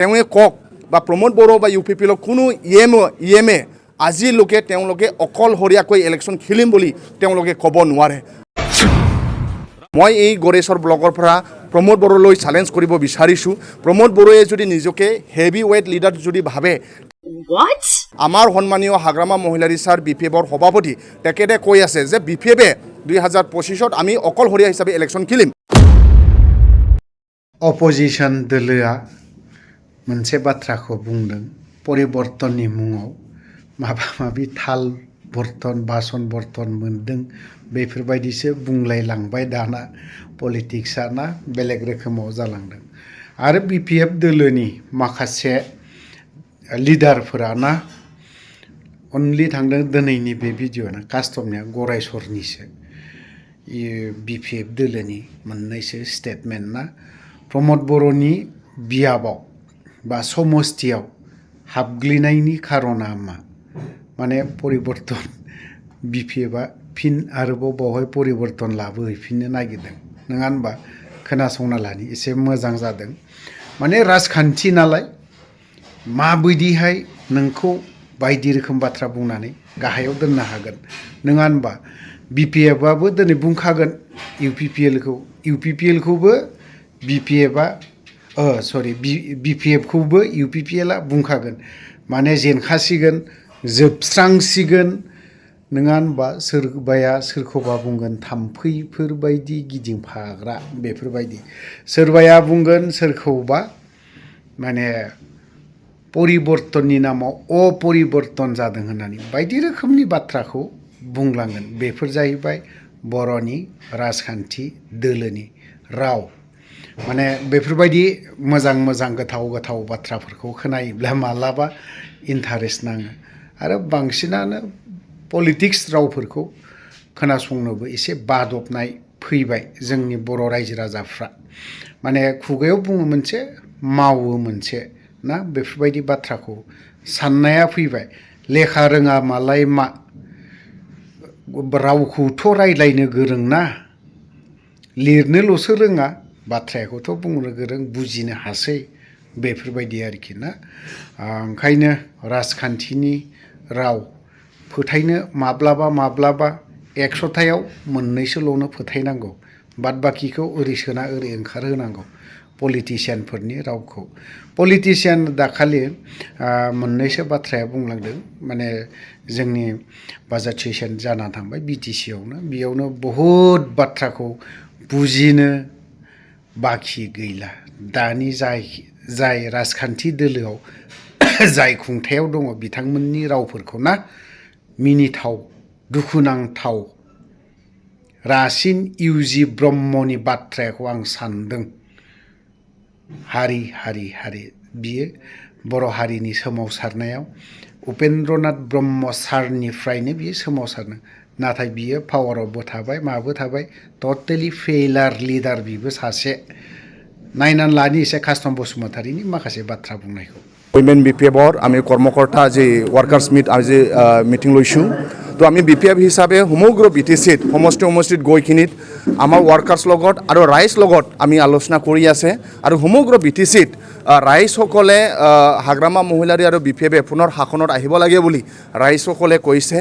তেওঁৱে কওক বা প্ৰমোদ বড়ো বা ইউ পি পি এলৰ কোনো ইএমএ আজিলৈকে তেওঁলোকে অকলশৰীয়াকৈ ইলেকশ্যন খেলিম বুলি তেওঁলোকে ক'ব নোৱাৰে। মই এই গড়েশ্বৰ ব্লকৰ পৰা প্ৰমোদ বড়োলৈ চেলেঞ্জ কৰিব বিচাৰিছোঁ। প্ৰমোদ বড়োৱে যদি নিজকে হেভি ৱেইট লিডাৰ যদি ভাবে, আমাৰ সন্মানীয় হাগ্ৰামা মহিলাৰী ছাৰ BPFৰ সভাপতি তেখেতে কৈ আছে যে BPFে 2025 আমি অকলশৰীয়া হিচাপে ইলেকশ্যন খেলিম। অপজিশ্যন দलोआ मोनसे बाथ्राखौ बुंदों, परिबर्तननि मुङाव माबा माबि थाल बर्तन बासन बर्तन मोनदों बेफोरबायदिसो बुंलायलांबाय दाना पलिटिक्सआ ना बेलेग रोखोमाव जालांदों। आरो BPF दोलोनि माखासे लिडारफोरा ना अनलि थांदों दिनैनि बे भिडिअ'ना कास्टमनिया गरायसरनिसो BPF दोलोनि मोननैसो स्टेटमेन्ट ना प्रमोद बर'नि बियाबाव बा समस्थियाव हाबग्लिनायनि खारना मा माने परिबर्तन BPFआ फिन आरोबाव बावहाय परिबर्तन लाबोहैफिननो नागिरदों नङा होनबा? खोनासंना लानि एसे मोजां जादों। माने राजखान्थि नालाय माबायदिहाय नोंखौ बायदि रोखोम बाथ्रा बुंनानै गाहायाव दोननो हागोन नङा होनबा? BPFआबो दिनै बुंखागोन UPPLखौबो BPFआ BPFखौबो UPPLआ बुंखागोन। माने जेनखासिगोन जोबस्रांसिगोन नङा होनबा? सोरबाया सोरखौबा बुंगोन थाम्फैफोरबायदि गिदिंफाग्रा बेफोरबायदि, सोरबाया बुंगोन सोरखौबा माने परिबर्तननि नामाव अपरिबर्तन जादों होननानै बायदि रोखोमनि बाथ्राखौ बुंलांगोन। बेफोर जाहैबाय बर'नि राजखान्थि दोलोनि राव। माने बेफोरबायदि मोजां मोजां गोथाव गोथाव बाथ्राफोरखौ खोनायोब्ला मालाबा इन्टारेस्ट नाङो। आरो बांसिनानो पलिटिक्स रावफोरखौ खोनासंनोबो एसे बादबनाय फैबाय जोंनि बर' रायजो राजाफ्रा। माने खुगायाव बुङो मोनसे मावो मोनसे ना बेफोरबायदि बाथ्राखौ साननाया फैबाय। लेखा रोङा मालाय मा, रावखौथ' रायज्लायनो गोरों ना, लिरनोल'सो रोङा, बाथ्राखौथ' बुंनो गोरों, बुजिनो हासै बेफोरबायदि आरोखि ना। ओंखायनो राजखान्थिनि राव फोथायनो माब्लाबा 100थायाव मोननैसोल'नो फोथायनांगौ, बाद बाखिखौ ओरै सोना ओरै ओंखारहोनांगौ पलिटिसियानफोरनि रावखौ। पलिटिसियान दाखालि मोननैसो बाथ्राया बुंलांदों, माने जोंनि बाजेट सेसन जाना थांबाय BTCआवनो, बेयावनो बहुद बाथ्राखौ बुजिनो बाखि गैला। दानि जाय राजखान्थि दोलोआव जाय खुंथायाव दङ बिथांमोननि रावफोरखौ ना मिनिथाव दुखुनांथाव रासिन UG ब्रह्मनि बाथ्राखौ आं सानदों। हारि बियो बर' हारिनि सोमावसारनायाव उपेन्द्रनाथ ब्रह्म सारनिफ्रायनो बियो सोमावसारनो, नाथाय बियो पावारावबो थाबाय माबो थाबाय, टटेलि फेइलार लिडार बिबो सासे। नायनानै लानि एसे कास्टम बसुमतारीनि माखासे बाथ्रा बुंनायखौ। উইমেন BPFৰ আমি কৰ্মকৰ্তা আজি ৱাৰ্কাৰ্ছ মিট আজি মিটিং লৈছোঁ। তো আমি BPF হিচাপে সমগ্ৰ BTCত সমষ্টিত গৈখিনিত আমাৰ ৱাৰ্কাৰ্ছ লগত আৰু ৰাইজ লগত আমি আলোচনা কৰি আছে। আৰু সমগ্ৰ BTCত ৰাইজসকলে হাগ্ৰামা মহিলাৰী আৰু BPFে পুনৰ শাসনত আহিব লাগে বুলি ৰাইজসকলে কৈছে।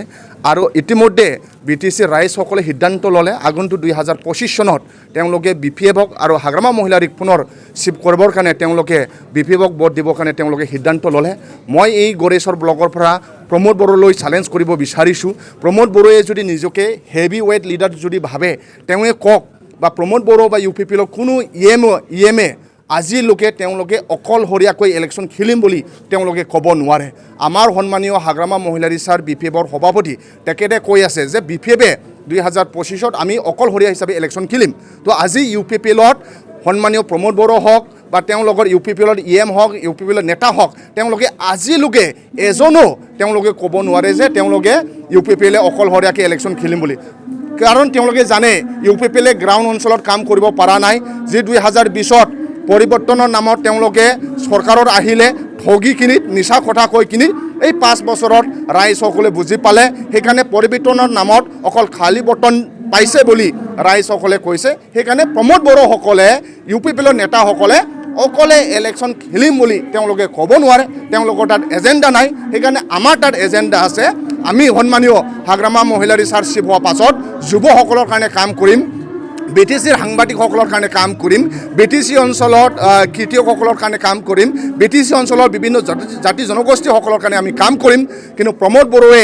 আৰু ইতিমধ্যে BTC ৰাইজসকলে সিদ্ধান্ত ল'লে আগন্তুক 2025 চনত তেওঁলোকে BPFক আৰু হাগ্ৰামা মহিলাৰীক পুনৰ চিফ কৰিবৰ কাৰণে তেওঁলোকে BPFক ভোট দিবৰ কাৰণে তেওঁলোকে সিদ্ধান্ত ল'লে। মই এই গড়েশ্বৰ ব্লকৰ পৰা প্ৰমোদ বড়োলৈ চেলেঞ্জ কৰিব বিচাৰিছোঁ। প্ৰমোদ বড়োৱে যদি নিজকে হেভি ৱেইট লিডাৰ যদি ভাবে, তেওঁৱে কওক বা প্ৰমোদ বড়ো বা UPPLৰ কোনো ইএমএ আজিলৈকে তেওঁলোকে অকলশৰীয়াকৈ ইলেকশ্যন খেলিম বুলি তেওঁলোকে ক'ব নোৱাৰে। আমাৰ সন্মানীয় হাগ্ৰামা মহিলাৰী ছাৰ BPFৰ সভাপতি তেখেতে কৈ আছে যে BPFে 2025 আমি অকলশৰীয়া হিচাপে ইলেকশ্যন খেলিম। তো আজি UPPLত সন্মানীয় প্ৰমোদ বড়ো হওক বা তেওঁলোকৰ UPPLৰ EM হওক, UPPLৰ নেতা হওক, তেওঁলোকে আজিলৈকে এজনো তেওঁলোকে ক'ব নোৱাৰে যে তেওঁলোকে UPPLে অকলশৰীয়াকৈ ইলেকশ্যন খেলিম বুলি। কাৰণ তেওঁলোকে জানে UPPLে গ্ৰাউণ্ড অঞ্চলত কাম কৰিব পৰা নাই। যি 2020ত পৰিৱৰ্তনৰ নামত তেওঁলোকে চৰকাৰত আহিলে ঠগিখিনিত নিচা কথা কৈ কিনি এই 5 বছৰত ৰাইজসকলে বুজি পালে, সেইকাৰণে পৰিৱৰ্তনৰ নামত অকল খালী বটন পাইছে বুলি ৰাইজসকলে কৈছে। সেইকাৰণে প্ৰমোদ বড়োসকলে UPPLৰ নেতাসকলে অকলে ইলেকশ্যন খেলিম বুলি তেওঁলোকে ক'ব নোৱাৰে তেওঁলোকৰ তাত এজেণ্ডা নাই সেইকাৰণে আমাৰ তাত এজেণ্ডা আছে আমি সন্মানীয় হাগ্ৰামা মহিলা ৰিচাৰ্চ চিফ হোৱাৰ পাছত যুৱসকলৰ কাৰণে কাম কৰিম BTCৰ সাংবাদিকসকলৰ কাৰণে কাম কৰিম BTC অঞ্চলত খেতিয়কসকলৰ কাৰণে কাম কৰিম BTC অঞ্চলৰ বিভিন্ন জাতি জনগোষ্ঠীসকলৰ কাৰণে আমি কাম কৰিম কিন্তু প্ৰমোদ বড়োৱে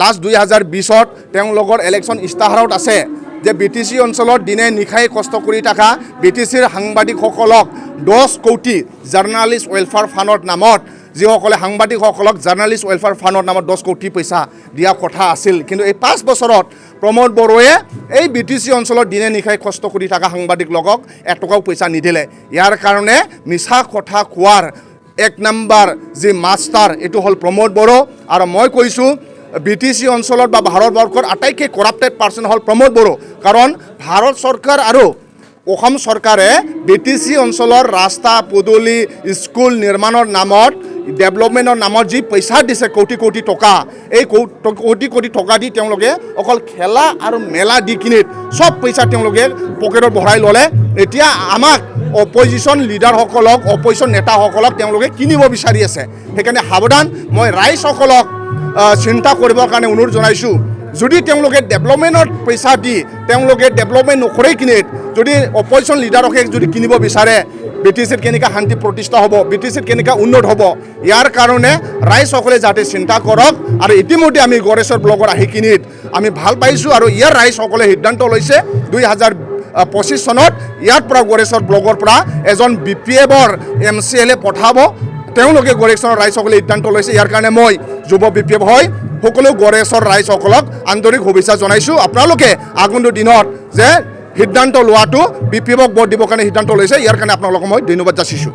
লাষ্ট 2020ত তেওঁলোকৰ ইলেকশ্যন ইস্তাহাৰত আছে যে BTC অঞ্চলত দিনে নিশাই কষ্ট কৰি থকা BTCৰ সাংবাদিকসকলক 10 কোটি জাৰ্নালিষ্ট ৱেলফেয়াৰ ফাণ্ডৰ নামত যিসকলে সাংবাদিকসকলক জাৰ্নালিষ্ট ৱেলফেয়াৰ ফাণ্ডৰ নামত 10 কোটি পইচা দিয়া কথা আছিল কিন্তু এই 5 বছৰত প্ৰমোদ বড়োৱে এই BTC অঞ্চলত দিনে নিশাই কষ্ট কৰি থকা সাংবাদিকসকলক এটকাও পইচা নিদিলে ইয়াৰ কাৰণে মিছা কথা কোৱাৰ এক নম্বৰ যি মাষ্টাৰ এইটো হ'ল প্ৰমোদ বড়ো আৰু মই কৈছোঁ BTC অঞ্চলত বা ভাৰতবৰ্ষৰ আটাইতকৈ কৰাপ্টেড পাৰ্চন হ'ল প্ৰমোদ বড়ো কাৰণ ভাৰত চৰকাৰ আৰু অসম চৰকাৰে BTC অঞ্চলৰ ৰাস্তা পদূলি স্কুল নিৰ্মাণৰ নামত ডেভেলপমেণ্টৰ নামত যি পইচা দিছে কোটি কোটি টকা এই কোটি কোটি টকা দি তেওঁলোকে অকল খেলা আৰু মেলা দি কিনিত সব পইচা তেওঁলোকে পকেটত ভৰাই ল'লে এতিয়া আমাক অপজিশ্যন লিডাৰসকলক অপজিশ্যন নেতাসকলক তেওঁলোকে কিনিব বিচাৰি আছে সেইকাৰণে সাৱধান মই ৰাইজসকলক চিন্তা কৰিবৰ কাৰণে অনুৰোধ জনাইছোঁ যদি তেওঁলোকে ডেভেলপমেণ্টত পইচা দি তেওঁলোকে ডেভেলপমেণ্ট নকৰে কিনিত যদি অপজিশ্যন লিডাৰকে যদি কিনিব বিচাৰে BTCত কেনেকৈ শান্তি প্ৰতিষ্ঠা হ'ব BTCত কেনেকৈ উন্নত হ'ব ইয়াৰ কাৰণে ৰাইজসকলে যাতে চিন্তা কৰক আৰু ইতিমধ্যে আমি গড়েশ্বৰ ব্লকত আহি কিনিত আমি ভাল পাইছোঁ আৰু ইয়াৰ ৰাইজসকলে সিদ্ধান্ত লৈছে 2025 চনত ইয়াৰ পৰা গড়েশ্বৰ ব্লকৰ পৰা এজন BPFৰ MCLA পঠাব তেওঁলোকে গড়েশ্বৰৰ ৰাইজসকলে সিদ্ধান্ত লৈছে ইয়াৰ কাৰণে মই যুৱ BPF হয় সকলো গড়েশ্বৰ ৰাইজসকলক আন্তৰিক শুভেচ্ছা জনাইছোঁ আপোনালোকে আগন্তুক দিনত যে সিদ্ধান্ত লোৱাটো BPFক ভোট দিবৰ কাৰণে সিদ্ধান্ত লৈছে ইয়াৰ কাৰণে আপোনালোকক মই ধন্যবাদ যাচিছোঁ